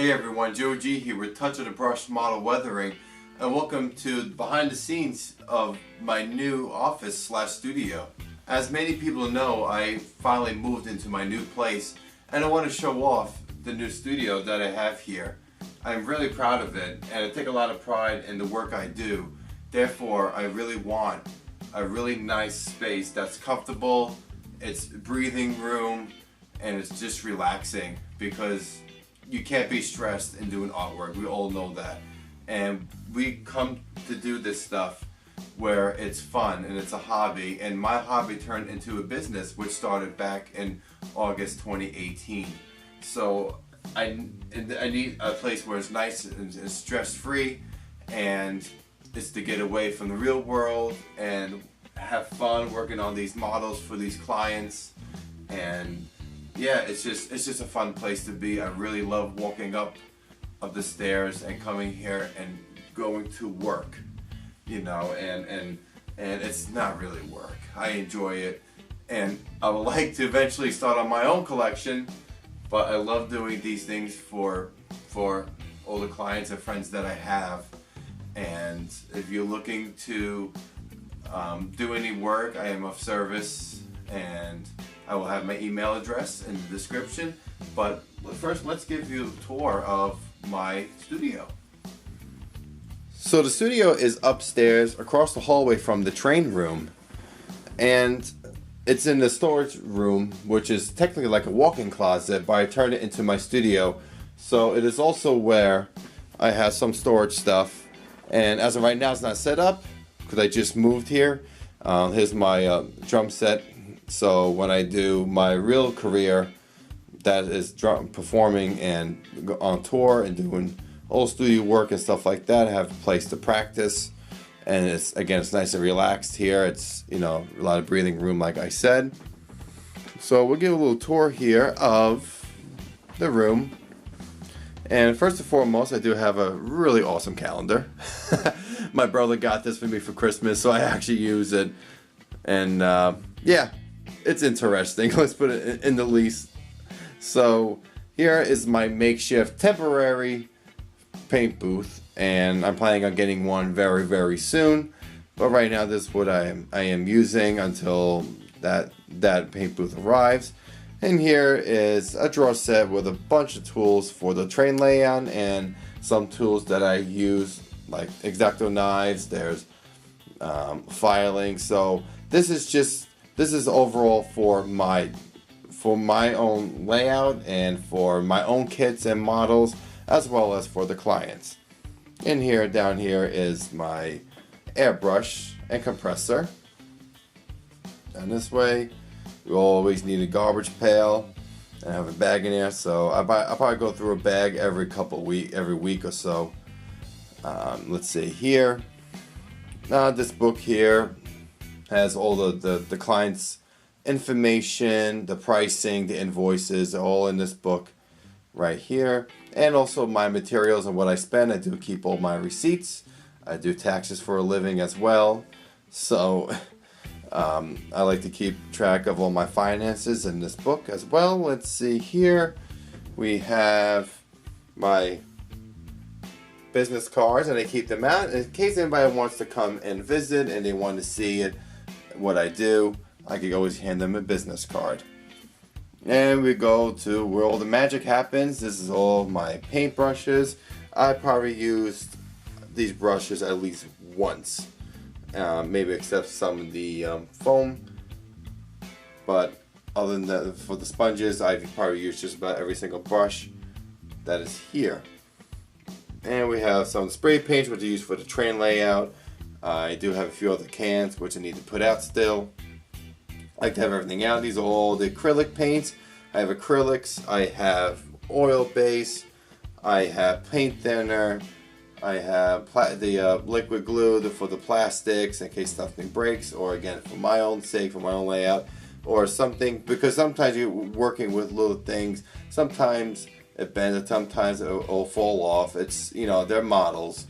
Hey everyone, Joe G here with Touch of the Brush Model Weathering, and welcome to behind the scenes of my new office slash studio. As many people know, I finally moved into my new place and I want to show off the new studio that I have here. I'm really proud of it and I take a lot of pride in the work I do. Therefore, I really want a really nice space that's comfortable, it's breathing room, and it's just relaxing because you can't be stressed in doing artwork. We all know that. And we come to do this stuff where it's fun and it's a hobby. And my hobby turned into a business which started back in August 2018. So I need a place where it's nice and stress-free, and it's to get away from the real world and have fun working on these models for these clients. And yeah, it's just a fun place to be. I really love walking up the stairs and coming here and going to work, you know, and it's not really work. I enjoy it, and I would like to eventually start on my own collection, but I love doing these things for all the clients and friends that I have. And if you're looking to do any work, I am of service, and I will have my email address in the description. But first, let's give you a tour of my studio. So the studio is upstairs across the hallway from the train room, and it's in the storage room, which is technically like a walk-in closet, but I turned it into my studio. So it is also where I have some storage stuff, and as of right now it's not set up because I just moved here. Here's my drum set. So when I do my real career, that is performing and on tour and doing old studio work and stuff like that, I have a place to practice, and it's nice and relaxed here. It's, you know, a lot of breathing room, like I said. So we'll give a little tour here of the room. And first and foremost, I do have a really awesome calendar. My brother got this for me for Christmas, so I actually use it. And yeah, it's interesting. Let's put it in the least. So here is my makeshift temporary paint booth, and I'm planning on getting one very, very soon. But right now, this is what I am using until that paint booth arrives. And here is a drawer set with a bunch of tools for the train layout and some tools that I use, like X-Acto knives. There's filing. So this is overall for my own layout and for my own kits and models, as well as for the clients. In here, down here, is my airbrush and compressor. And this way, we always need a garbage pail and have a bag in there. So I'll probably go through a bag every week or so. Let's see here. This book here has all the clients' information, the pricing, the invoices, all in this book right here. And also my materials and what I spend. I do keep all my receipts. I do taxes for a living as well. So I like to keep track of all my finances in this book as well. Let's see here. We have my business cards, and I keep them out in case anybody wants to come and visit and they want to see it, what I do. I could always hand them a business card. And we go to where all the magic happens. This is all my paint brushes. I probably used these brushes at least once, maybe except some of the foam. But other than that, for the sponges, I've probably used just about every single brush that is here. And we have some spray paints which I use for the train layout. I do have a few other cans which I need to put out still. I like to have everything out. These are all the acrylic paints. I have acrylics, I have oil base, I have paint thinner, I have the liquid glue for the plastics in case something breaks, or again for my own sake, for my own layout, or something, because sometimes you're working with little things. Sometimes it bends, and sometimes it'll fall off. It's, you know, they're models,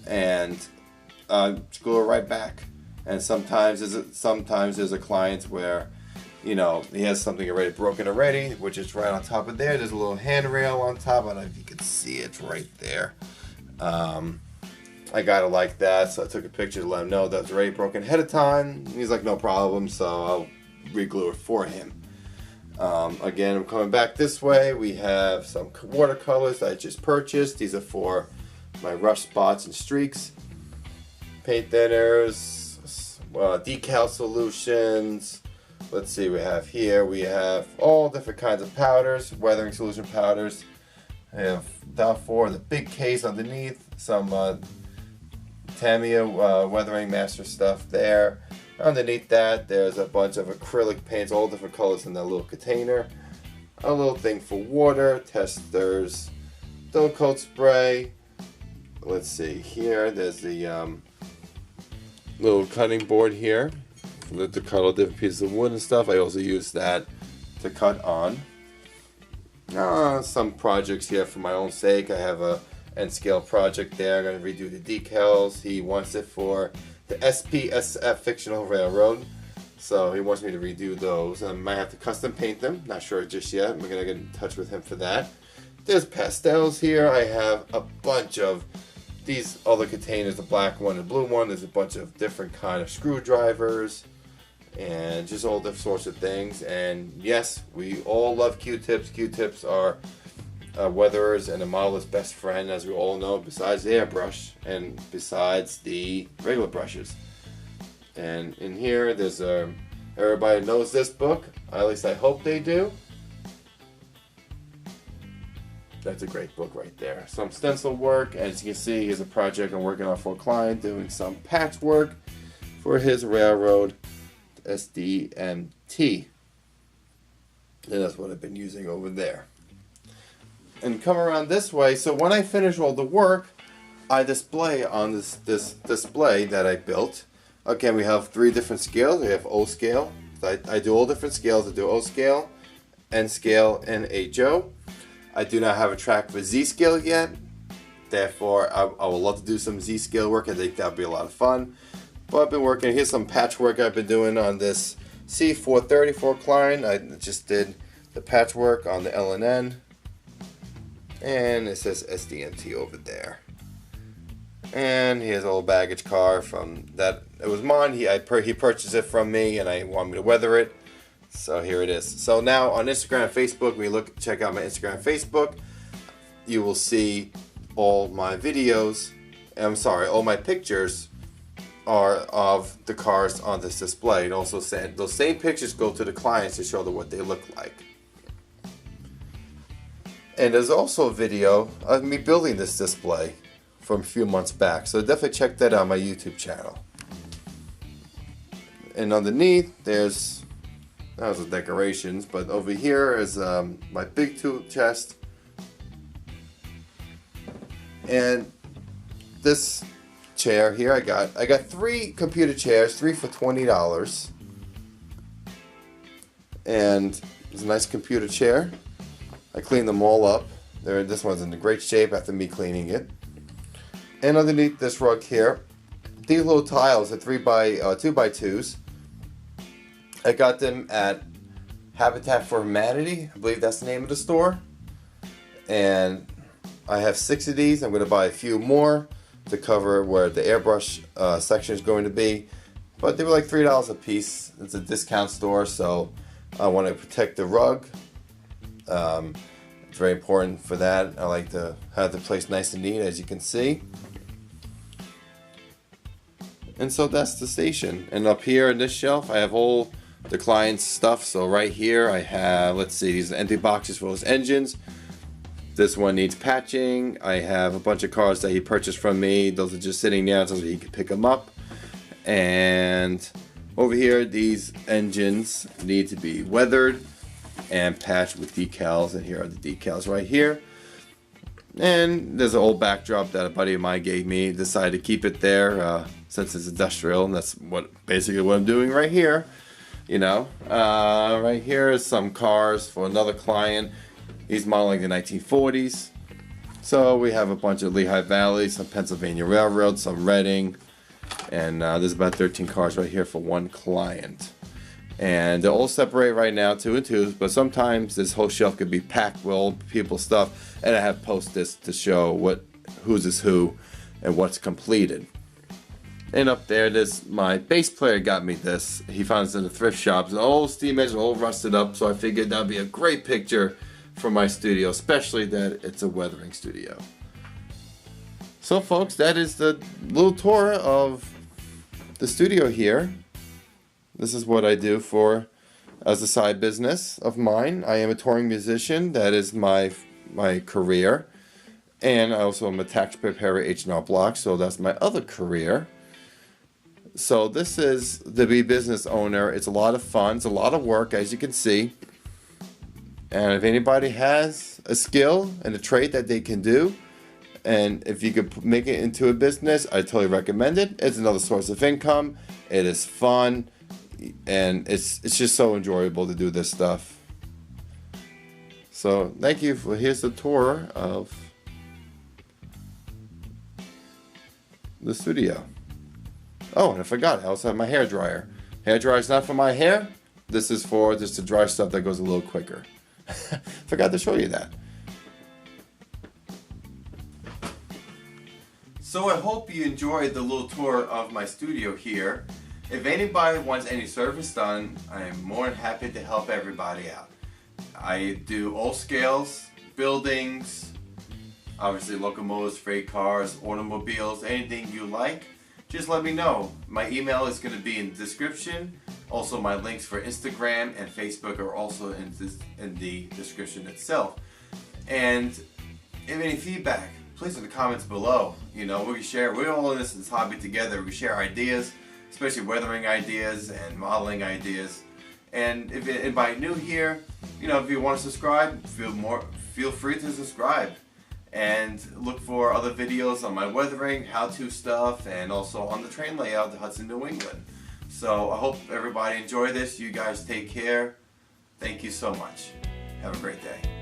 and glue it right back. And sometimes there's a client where you know, he has something already broken already, which is right on top of there. There's a little handrail on top. I don't know if you can see it right there. I got it like that, so I took a picture to let him know that it's already broken ahead of time. He's like, no problem, so I'll re-glue it for him. Again, I'm coming back this way. We have some watercolors that I just purchased. These are for my rough spots and streaks. Paint thinners, decal solutions. Let's see, we have here, we have all different kinds of powders, weathering solution powders. I have down for the big case underneath, some Tamiya Weathering Master stuff there. Underneath that, there's a bunch of acrylic paints, all different colors in that little container. A little thing for water, testers, dull coat spray. Let's see, here, there's the little cutting board here to cut all different pieces of wood and stuff. I also use that to cut on. Some projects here for my own sake. I have a end scale project there. I'm going to redo the decals. He wants it for the SPSF Fictional Railroad, so he wants me to redo those. I might have to custom paint them, not sure just yet. I'm going to get in touch with him for that. There's pastels here. I have a bunch of these other containers, the black one and blue one. There's a bunch of different kind of screwdrivers and just all different sorts of things. And yes, we all love Q-tips. Q-tips are weatherers and a modeler's best friend, as we all know, besides the airbrush and besides the regular brushes. And in here, there's everybody knows this book. At least I hope they do. That's a great book right there. Some stencil work. As you can see, here's a project I'm working on for a client, doing some patchwork for his railroad SDMT. And that's what I've been using over there. And come around this way, so when I finish all the work, I display on this display that I built. Again, we have 3 different scales. We have O scale. I do all different scales. I do O scale, N scale, and HO. I do not have a track for Z scale yet. Therefore, I would love to do some Z scale work. I think that would be a lot of fun. But I've been working, here's some patchwork I've been doing on this C430 for a client. I just did the patchwork on the L&N. And it says SDMT over there. And here's a little baggage car from that. It was mine. He purchased it from me, and I want me to weather it. So here it is. So now on Instagram and Facebook, when you check out my Instagram and Facebook, you will see all my videos. I'm sorry, all my pictures are of the cars on this display. And also those same pictures go to the clients to show them what they look like. And there's also a video of me building this display from a few months back. So definitely check that out on my YouTube channel. And underneath, there's the decorations. But over here is my big tool chest. And this chair here, I got 3 computer chairs, 3 for $20. And it's a nice computer chair. I cleaned them all up. This one's in great shape after me cleaning it. And underneath this rug here, these little tiles are 2x2s. I got them at Habitat for Humanity. I believe that's the name of the store. And I have 6 of these. I'm going to buy a few more to cover where the airbrush section is going to be. But they were like $3 a piece. It's a discount store, so I want to protect the rug. It's very important for that. I like to have the place nice and neat, as you can see. And so that's the station. And up here in this shelf, I have all the client's stuff. So right here, I have, let's see, these are empty boxes for his engines. This one needs patching. I have a bunch of cars that he purchased from me. Those are just sitting there so he can pick them up. And over here, these engines need to be weathered and patched with decals, and here are the decals right here. And there's an old backdrop that a buddy of mine gave me. Decided to keep it there since it's industrial, and that's basically what I'm doing right here. You know, right here is some cars for another client. He's modeling the 1940s. So we have a bunch of Lehigh Valley, some Pennsylvania Railroad, some Reading, and there's about 13 cars right here for one client. And they're all separate right now, 2 and 2s, but sometimes this whole shelf could be packed with old people's stuff, and I have post-its to show whose is who and what's completed. And up there, my bass player got me this. He found this in the thrift shops. The old steam engine, all rusted up, so I figured that'd be a great picture for my studio, especially that it's a weathering studio. So folks, that is the little tour of the studio here. This is what I do as a side business of mine. I am a touring musician. That is my career. And I also am a tax preparer at H&R Block, so that's my other career. So this is the Be Business Owner. It's a lot of fun. It's a lot of work, as you can see. And if anybody has a skill and a trade that they can do, and if you could make it into a business, I totally recommend it. It's another source of income. It is fun, and it's just so enjoyable to do this stuff. So thank you. Here's the tour of the studio. Oh, and I forgot, I also have my hair dryer. Hair dryer is not for my hair. This is for just to dry stuff that goes a little quicker. Forgot to show you that. So I hope you enjoyed the little tour of my studio here. If anybody wants any service done, I am more than happy to help everybody out. I do all scales, buildings, obviously locomotives, freight cars, automobiles, anything you like. Just let me know. My email is going to be in the description. Also, my links for Instagram and Facebook are also in the description itself. And if any feedback, please in the comments below. You know, we can share. We're all in this hobby together. We share ideas, especially weathering ideas and modeling ideas. And if anybody new here, you know, if you want to subscribe, feel free to subscribe. And look for other videos on my weathering, how-to stuff, and also on the train layout to Hudson, New England. So I hope everybody enjoyed this. You guys take care. Thank you so much. Have a great day.